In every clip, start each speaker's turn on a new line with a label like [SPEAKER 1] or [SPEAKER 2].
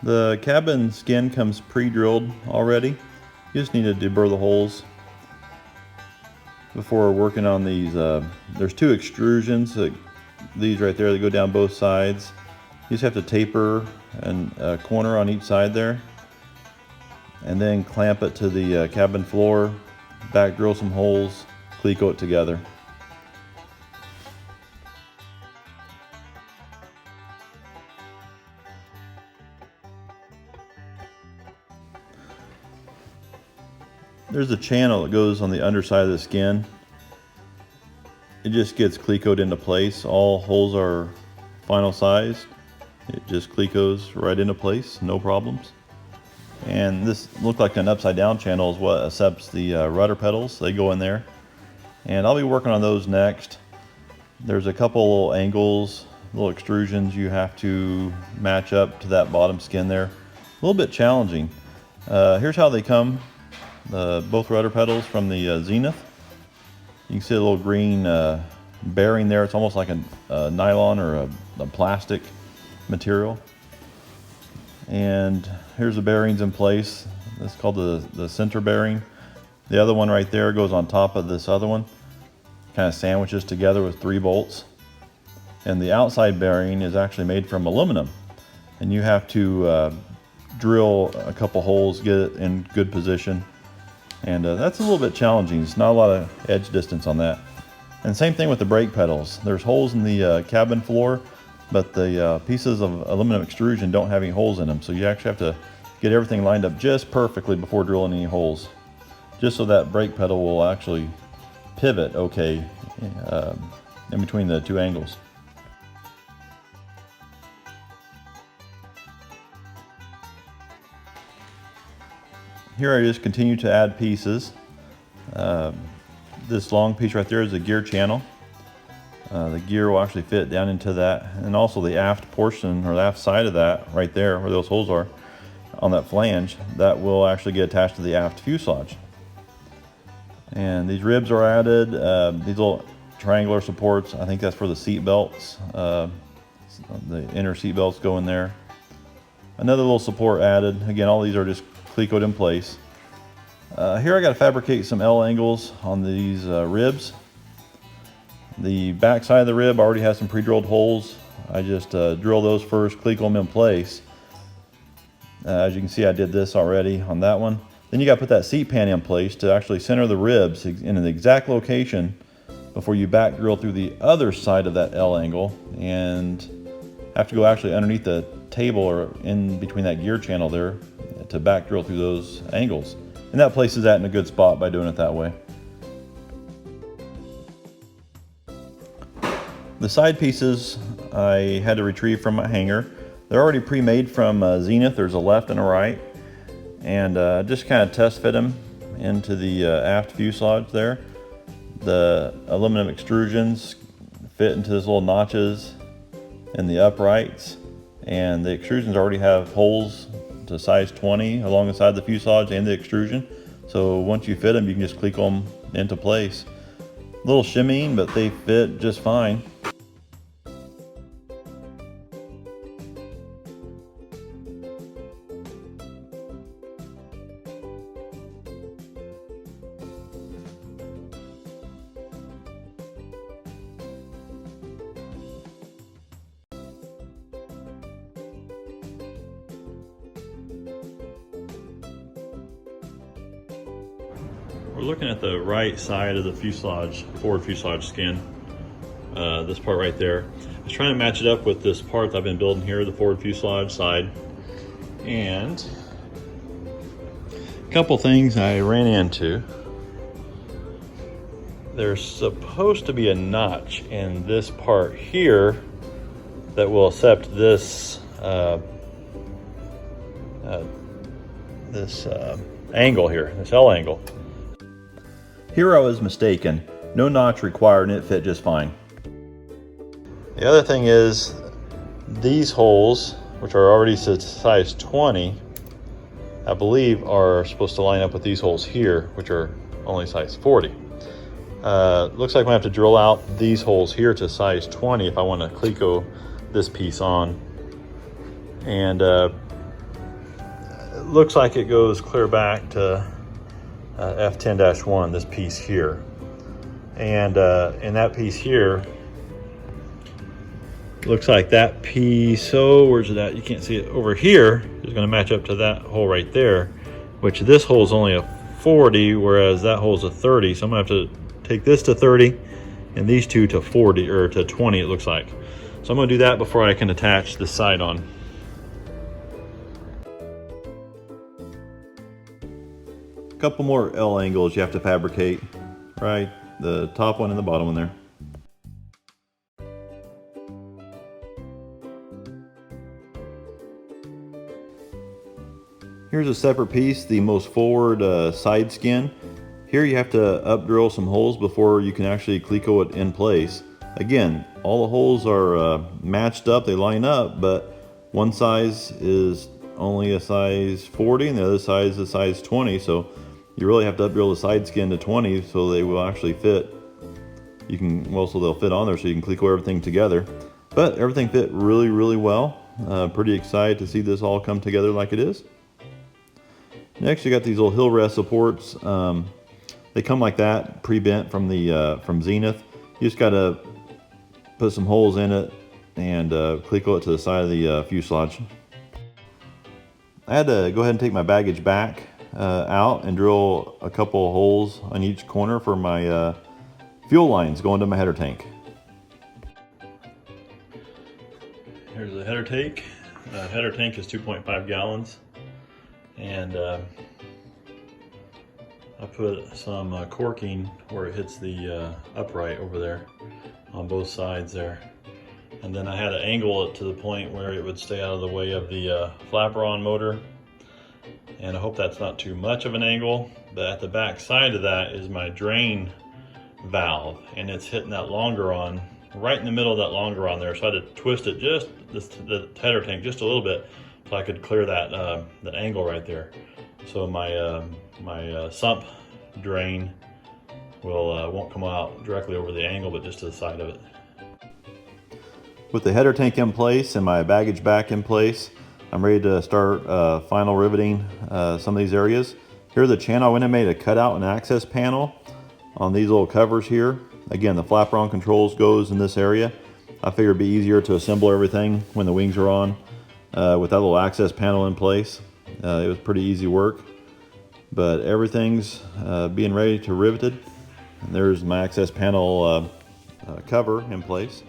[SPEAKER 1] The cabin skin comes pre-drilled already. You just need to deburr the holes before working on these. There's two extrusions, these right there that go down both sides. You just have to taper a corner on each side there, and then clamp it to the cabin floor, back drill some holes, cleco it together. There's a channel that goes on the underside of the skin. It just gets clecoed into place. All holes are final sized. It just clecos right into place, no problems. And this looked like an upside down channel is what accepts the rudder pedals. They go in there. And I'll be working on those next. There's a couple little angles, little extrusions you have to match up to that bottom skin there. A little bit challenging. Here's how they come. Both rudder pedals from the Zenith. You can see a little green bearing there. It's almost like a nylon or a plastic material. And here's the bearings in place. This is called the center bearing. The other one right there goes on top of this other one. Kind of sandwiches together with 3 bolts. And the outside bearing is actually made from aluminum. And you have to drill a couple holes, get it in good position. And that's a little bit challenging. It's not a lot of edge distance on that. And same thing with the brake pedals. There's holes in the cabin floor, but the pieces of aluminum extrusion don't have any holes in them. So you actually have to get everything lined up just perfectly before drilling any holes, just so that brake pedal will actually pivot okay in between the 2 angles. Here I just continue to add pieces. This long piece right there is a gear channel. The gear will actually fit down into that, and also the aft portion or the aft side of that right there where those holes are on that flange, that will actually get attached to the aft fuselage. And these ribs are added, these little triangular supports, I think that's for the seat belts. The inner seat belts go in there. Another little support added. Again, all these are just clecoed in place. Here I got to fabricate some L angles on these ribs. The back side of the rib already has some pre-drilled holes. I just drill those first, cleco them in place. As you can see, I did this already on that one. Then you got to put that seat pan in place to actually center the ribs in an exact location before you back drill through the other side of that L angle, and have to go actually underneath the table or in between that gear channel there to back drill through those angles. And that places that in a good spot by doing it that way. The side pieces I had to retrieve from my hanger. They're already pre-made from Zenith. There's a left and a right. And just kind of test fit them into the aft fuselage there. The aluminum extrusions fit into those little notches in the uprights. And the extrusions already have holes to size 20 along the side of the fuselage and the extrusion. So once you fit them, you can just cleco them into place. A little shimmying, but they fit just fine. We're looking at the right side of the fuselage, forward fuselage skin. This part right there. I was trying to match it up with this part that I've been building here, the forward fuselage side. And a couple things I ran into. There's supposed to be a notch in this part here that will accept this angle here, this L angle. Here I was mistaken. No notch required and it fit just fine. The other thing is these holes, which are already size 20, I believe are supposed to line up with these holes here, which are only size 40. Looks like I'm gonna have to drill out these holes here to size 20 if I want to cleco this piece on. And looks like it goes clear back to F10-1, this piece here. And in that piece here, looks like that piece, oh, where's it at? You can't see it. Over here is going to match up to that hole right there, which this hole is only a 40, whereas that hole is a 30. So I'm going to have to take this to 30 and these two to 40, or to 20 it looks like. So I'm going to do that before I can attach the side on. A couple more L angles you have to fabricate, right? The top one and the bottom one there. Here's a separate piece, the most forward side skin. Here you have to up drill some holes before you can actually cleco it in place. Again, all the holes are matched up, they line up, but one size is only a size 40 and the other size is a size 20, so you really have to up drill the side skin to 20 so they will actually fit. You can, well, so they'll fit on there so you can cleco everything together. But everything fit really, really well. Pretty excited to see this all come together like it is. Next, you got these little hill rest supports. They come like that, pre-bent from the from Zenith. You just gotta put some holes in it and cleco it to the side of the fuselage. I had to go ahead and take my baggage back out and drill a couple of holes on each corner for my fuel lines going to my header tank. Here's the header tank. Header tank is 2.5 gallons. And I put some corking where it hits the upright over there on both sides there. And then I had to angle it to the point where it would stay out of the way of the flaperon motor. And I hope that's not too much of an angle. But at the back side of that is my drain valve, and it's hitting that longeron right in the middle of that longeron there. So I had to twist it just the header tank just a little bit so I could clear that that angle right there. So my my sump drain will won't come out directly over the angle, but just to the side of it. With the header tank in place and my baggage back in place, I'm ready to start final riveting some of these areas. Here's the channel. I went and made a cutout and access panel on these little covers here. Again, the flaperon controls goes in this area. I figured it'd be easier to assemble everything when the wings are on with that little access panel in place. It was pretty easy work, but everything's being ready to riveted. And there's my access panel cover in place.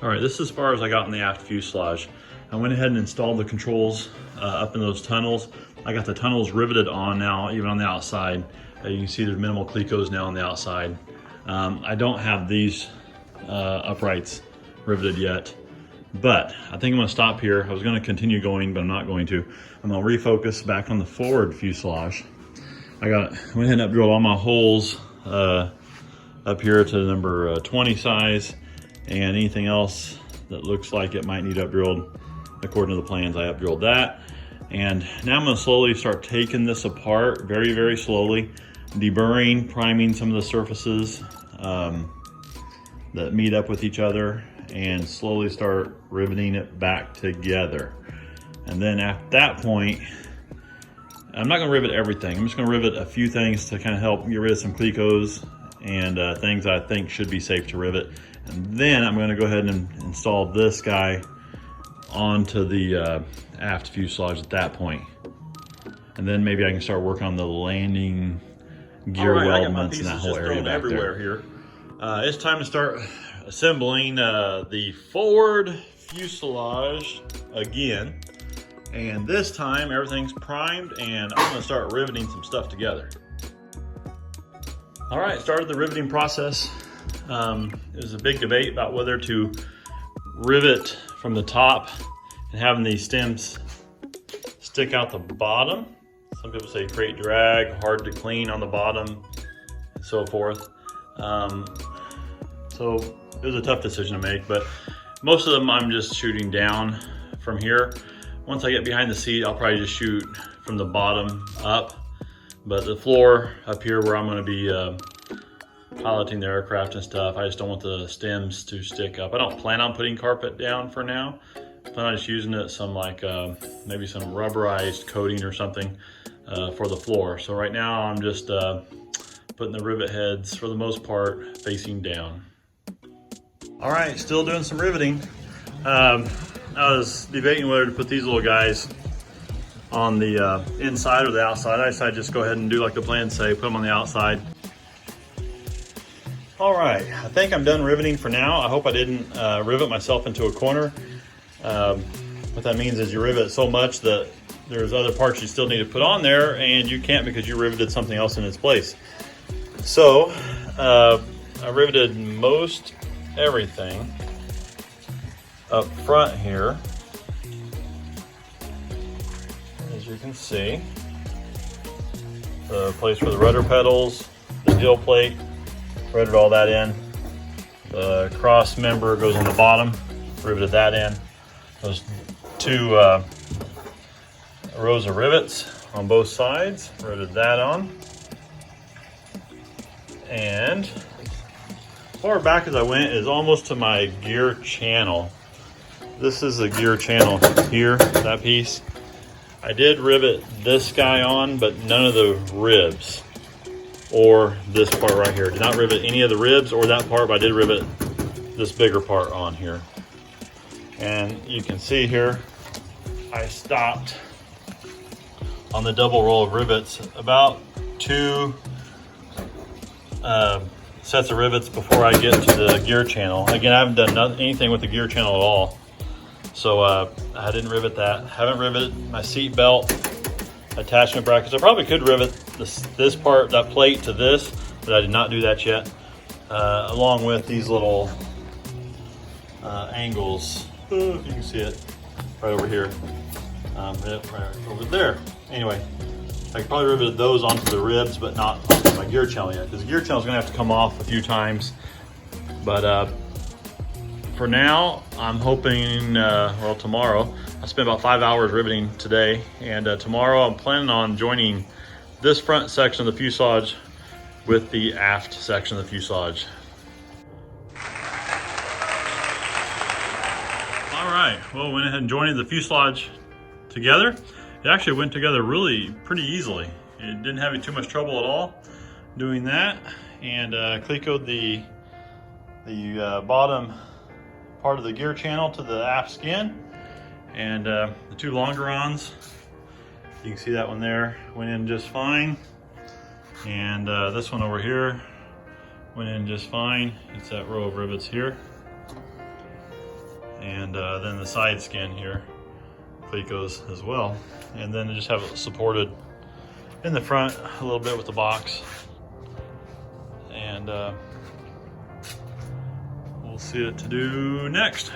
[SPEAKER 1] All right, this is as far as I got in the aft fuselage. I went ahead and installed the controls up in those tunnels. I got the tunnels riveted on now, even on the outside. You can see there's minimal clecos now on the outside. I don't have these uprights riveted yet, but I think I'm gonna stop here. I was gonna continue going, but I'm not going to. I'm gonna refocus back on the forward fuselage. I went ahead and up drilled all my holes up here to number 20 size, and anything else that looks like it might need up drilled according to the plans, I up drilled that. And now I'm gonna slowly start taking this apart, very, very slowly, deburring, priming some of the surfaces that meet up with each other, and slowly start riveting it back together. And then at that point, I'm not gonna rivet everything. I'm just gonna rivet a few things to kind of help get rid of some clecos and things I think should be safe to rivet. And then I'm gonna go ahead and install this guy onto the aft fuselage at that point. And then maybe I can start working on the landing gear weldments and that whole area back everywhere there. Here. It's time to start assembling the forward fuselage again. And this time everything's primed and I'm gonna start riveting some stuff together. All right, started the riveting process. It was a big debate about whether to rivet from the top and having these stems stick out the bottom. Some people say create drag, hard to clean on the bottom, and so forth. So it was a tough decision to make, but most of them I'm just shooting down from here. Once I get behind the seat, I'll probably just shoot from the bottom up. But the floor up here where I'm gonna be piloting the aircraft and stuff, I just don't want the stems to stick up. I don't plan on putting carpet down for now, plan on just using it some like maybe some rubberized coating or something for the floor. So right now I'm just putting the rivet heads for the most part facing down. All right, still doing some riveting. I was debating whether to put these little guys on the inside or the outside. I decided just go ahead and do like the plans say, put them on the outside. All right, I think I'm done riveting for now. I hope I didn't rivet myself into a corner. What that means is you rivet so much that there's other parts you still need to put on there and you can't because you riveted something else in its place. So I riveted most everything up front here. As you can see, the place for the rudder pedals, the dill plate, riveted all that in. The cross member goes on the bottom, riveted that in. Those two rows of rivets on both sides, riveted that on. And as far back as I went is almost to my gear channel. This is the gear channel here, that piece. I did rivet this guy on, but none of the ribs or this part right here. Did not rivet any of the ribs or that part, but I did rivet this bigger part on here. And you can see here, I stopped on the double row of rivets about 2 sets of rivets before I get to the gear channel. Again, I haven't done anything with the gear channel at all. So I didn't rivet that. Haven't riveted my seat belt attachment brackets. I probably could rivet this part, that plate to this, but I did not do that yet. Along with these little angles. If you can see it right over here. Right over there. Anyway, I could probably rivet those onto the ribs, but not onto my gear channel yet, because the gear channel is going to have to come off a few times. But for now, I'm hoping, well, tomorrow, I spent about 5 hours riveting today, and tomorrow I'm planning on joining this front section of the fuselage with the aft section of the fuselage. All right, well, went ahead and joined the fuselage together. It actually went together really pretty easily. It didn't have too much trouble at all doing that, and clecoed the bottom part of the gear channel to the aft skin, and the 2 longerons, you can see that one there went in just fine, and this one over here went in just fine. It's that row of rivets here, and then the side skin here clecos as well, and then I just have it supported in the front a little bit with the box, and we'll see what to do next.